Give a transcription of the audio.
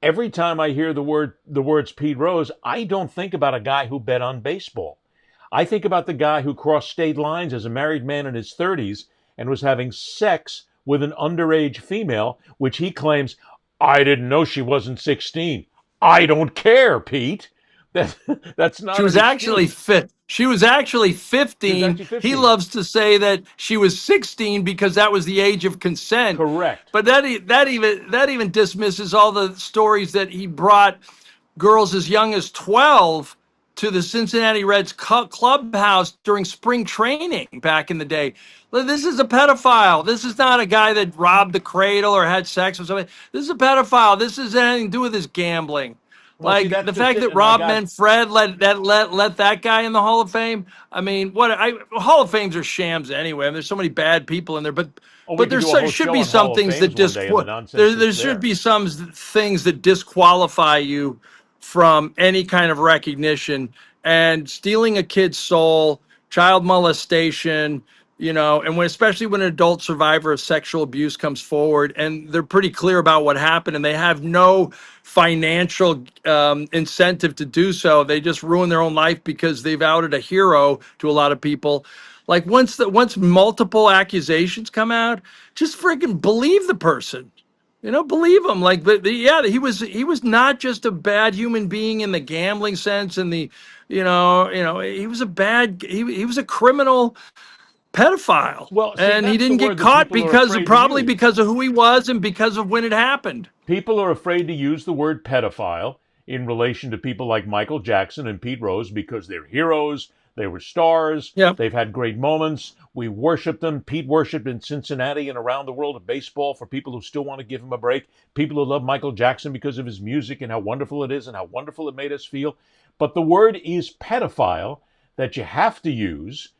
Every time I hear the words Pete Rose, I don't think about a guy who bet on baseball. I think about the guy who crossed state lines as a married man in his 30s and was having sex with an underage female, which he claims, I didn't know she wasn't 16. I don't care, Pete. That, that's She not was an actually excuse. fit. She was actually She was 15. actually He 15. loves to say that she was 16 because that was the age of consent. Correct. But that even dismisses all the stories that he brought girls as young as 12 to the Cincinnati Reds clubhouse during spring training back in the day. This is a pedophile. This is not a guy that robbed the cradle or had sex with somebody. This is a pedophile. This has anything to do with his gambling. Well, see, Like that's the just fact it. that And I Rob got, Manfred let that guy in the Hall of Fame. I mean, what I Hall of Fames are shams anyway. I mean, there's so many bad people in there, but oh, we but could there do a whole should show be on some Hall of things Fames that one day and the nonsense there that's should there. be some things that disqualify you from any kind of recognition. And stealing a kid's soul, child molestation, and especially when an adult survivor of sexual abuse comes forward and they're pretty clear about what happened and they have no financial incentive to do so. They just ruin their own life because they've outed a hero to a lot of people. Like once multiple accusations come out, just freaking believe the person. Believe him. Like, yeah, he was not just a bad human being in the gambling sense, and he was a he was a criminal pedophile, Well, see, and he that's the didn't get word that caught people are because of afraid to probably use. because of who he was and because of when it happened. People are afraid to use the word pedophile in relation to people like Michael Jackson and Pete Rose because they're heroes, they were stars, Yeah. they've had great moments. We worship them. Pete worshiped in Cincinnati and around the world of baseball for people who still want to give him a break. People who love Michael Jackson because of his music and how wonderful it is and how wonderful it made us feel. But the word is pedophile that you have to use